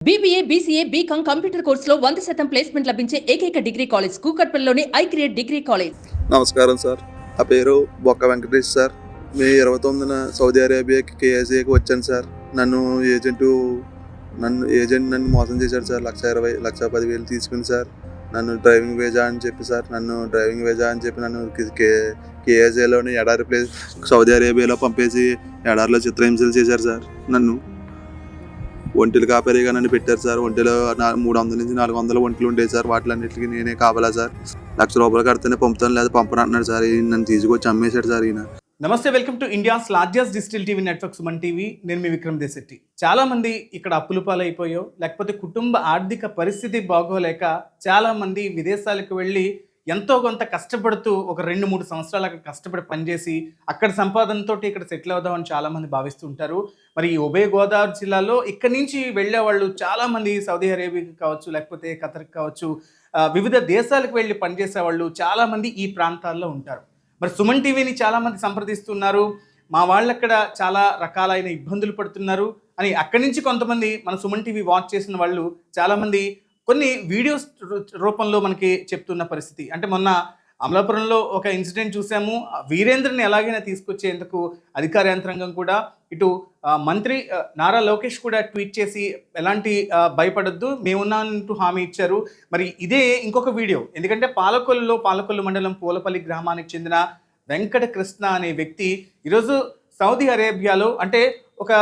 BBA, BCA, BCom computer కోర్సులో 100% placement లభించే ఏకైక డిగ్రీ కాలేజ్ కూకట్పల్లిలోని ఐక్రియేట్ డిగ్రీ కాలేజ్. నమస్కారం సార్, నా పేరు బొక్క వెంకటేష్ సార్. మే 29న సౌదీ అరేబియాకి KSAకి వచ్చాను సార్. నన్ను ఏజెంట్ మోసం చేశాడు సార్. 1,20,000 1,10,000 తీసుకుని సార్ నన్ను డ్రైవింగ్ వీజా అని చెప్పి నన్ను KSAలోని ఎడారి ప్లేస్ సౌదీ అరేబియాలో పంపేసి ఎడారిలో చిత్రహింసలు చేశారు సార్. నన్ను ఒంటెలు కాపరిగా నన్ను పెట్టారు సార్. ఒంటెలో 300 నుంచి 400 ఒంటెలు ఉండేవి సార్. వాటిలన్నిటికీ నేనే కాపలా సార్. ₹1,00,000 కడితేనే పంపుతాను, లేదా పంపను అంటున్నాడు సార్. నన్ను తీసుకొచ్చి అమ్మేశాడు సార్ ఈయన. నమస్తే, welcome to India's largest digital TV network Suman TV. నేను మీ విక్రమ్ దేశెట్టి. చాలా మంది ఇక్కడ అప్పుల పాలైపోయో, లేకపోతే కుటుంబ ఆర్థిక పరిస్థితి బాగోలేక చాలా మంది విదేశాలకు వెళ్ళి ఎంతో కొంత కష్టపడుతూ ఒక 2-3 సంవత్సరాలు అక్కడ కష్టపడి పనిచేసి అక్కడ సంపాదనతో ఇక్కడ సెటిల్ అవుదామని చాలా మంది భావిస్తూ ఉంటారు. మరి ఈ ఉభయ గోదావరి జిల్లాలో ఇక్కడి నుంచి వెళ్ళే వాళ్ళు చాలా మంది సౌదీ అరేబియాకి కావచ్చు, లేకపోతే ఖతర్కి కావచ్చు, వివిధ దేశాలకు వెళ్ళి పనిచేసే వాళ్ళు చాలా మంది ఈ ప్రాంతాల్లో ఉంటారు. మరి సుమన్ టీవీని చాలామంది సంప్రదిస్తున్నారు, మా వాళ్ళు అక్కడ చాలా రకాలైన ఇబ్బందులు పడుతున్నారు అని. అక్కడి నుంచి కొంతమంది మన సుమన్ టీవీ వాచ్ చేసిన వాళ్ళు చాలామంది కొన్ని వీడియోస్ రూపంలో మనకి చెప్తున్న పరిస్థితి. అంటే మొన్న అమలాపురంలో ఒక ఇన్సిడెంట్ చూసాము. వీరేంద్రని ఎలాగైనా తీసుకొచ్చేందుకు అధికార యంత్రాంగం కూడా, ఇటు మంత్రి నారా లోకేష్ కూడా ట్వీట్ చేసి ఎలాంటి భయపడొద్దు, మేమున్నానంటూ హామీ ఇచ్చారు. మరి ఇదే ఇంకొక వీడియో, ఎందుకంటే పాలకొల్లు మండలం పూలపల్లి గ్రామానికి చెందిన వెంకట కృష్ణ అనే వ్యక్తి ఈరోజు సౌదీ అరేబియాలో అంటే ఒక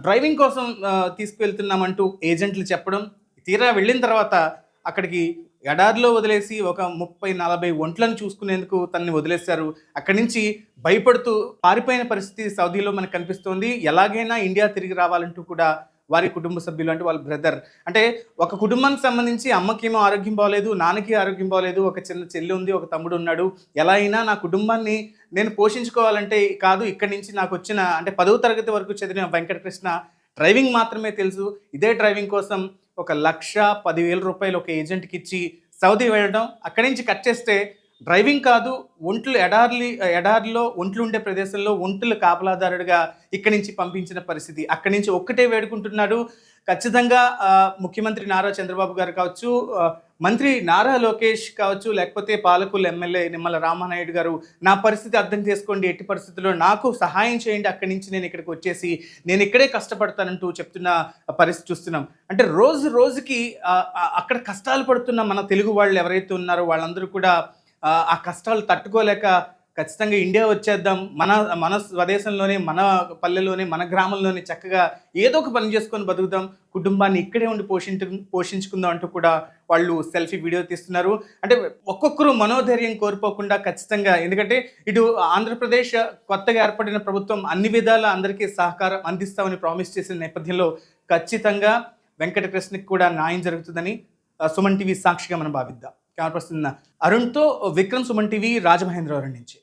డ్రైవింగ్ కోసం తీసుకువెళ్తున్నామంటూ ఏజెంట్లు చెప్పడం, తీరా వెళ్ళిన తర్వాత అక్కడికి ఎడారిలో వదిలేసి ఒక 30-40 ఒంట్లను చూసుకునేందుకు తనని వదిలేశారు. అక్కడి నుంచి భయపడుతూ పారిపోయిన పరిస్థితి సౌదీలో మనకు కనిపిస్తోంది. ఎలాగైనా ఇండియా తిరిగి రావాలంటూ కూడా వారి కుటుంబ సభ్యులు, అంటే వాళ్ళ బ్రదర్, అంటే ఒక కుటుంబానికి సంబంధించి అమ్మకేమో ఆరోగ్యం బాగలేదు, నాన్నకి ఆరోగ్యం బాగలేదు, ఒక చిన్న చెల్లి ఉంది, ఒక తమ్ముడు ఉన్నాడు. ఎలా అయినా నా కుటుంబాన్ని నేను పోషించుకోవాలంటే కాదు, ఇక్కడి నుంచి నాకు వచ్చిన అంటే 10వ తరగతి వరకు చదివిన వెంకటకృష్ణ డ్రైవింగ్ మాత్రమే తెలుసు. ఇదే డ్రైవింగ్ కోసం ₹1,10,000 ఒక ఏజెంట్కి ఇచ్చి సౌదీ వెళ్ళడం, అక్కడి నుంచి కట్ చేస్తే డ్రైవింగ్ కాదు, ఎడారిలో ఒంట్లు ఉండే ప్రదేశంలో ఒంట్లు కాపలాదారుడిగా ఇక్కడి నుంచి పంపించిన పరిస్థితి. అక్కడి నుంచి ఒక్కటే వేడుకుంటున్నాడు, ఖచ్చితంగా ముఖ్యమంత్రి నారా చంద్రబాబు గారు కావచ్చు, మంత్రి నారా లోకేష్ కావచ్చు, లేకపోతే పాలకొల్లు ఎమ్మెల్యే నిమ్మల రామానాయుడు గారు, నా పరిస్థితి అర్థం చేసుకోండి, ఎట్టి పరిస్థితుల్లో నాకు సహాయం చేయండి, అక్కడి నుంచి నేను ఇక్కడికి వచ్చేసి నేను ఇక్కడే కష్టపడతానంటూ చెప్తున్న పరిస్థితి చూస్తున్నాం. అంటే రోజుకి అక్కడ కష్టాలు పడుతున్న మన తెలుగు వాళ్ళు ఎవరైతే ఉన్నారో వాళ్ళందరూ కూడా ఆ కష్టాలు తట్టుకోలేక ఖచ్చితంగా ఇండియా వచ్చేద్దాం, మన స్వదేశంలోనే, మన పల్లెలోనే, మన గ్రామంలోనే చక్కగా ఏదో ఒక పని చేసుకొని బతుకుదాం, కుటుంబాన్ని ఇక్కడే ఉండి పోషించుకుందాం అంటూ కూడా వాళ్ళు సెల్ఫీ వీడియో తీస్తున్నారు. అంటే ఒక్కొక్కరు మనోధైర్యం కోల్పోకుండా ఖచ్చితంగా, ఎందుకంటే ఇటు ఆంధ్రప్రదేశ్ కొత్తగా ఏర్పడిన ప్రభుత్వం అన్ని విధాలా అందరికీ సహకారం అందిస్తామని ప్రామిస్ చేసిన నేపథ్యంలో ఖచ్చితంగా వెంకటకృష్ణకి కూడా న్యాయం జరుగుతుందని సుమన్ టీవీ సాక్షిగా మనం భావిద్దాం. కెమెరా పర్సన్ అరుణ్తో విక్రమ్, సుమన్ టీవీ, రాజమహేంద్రవరం నుంచి.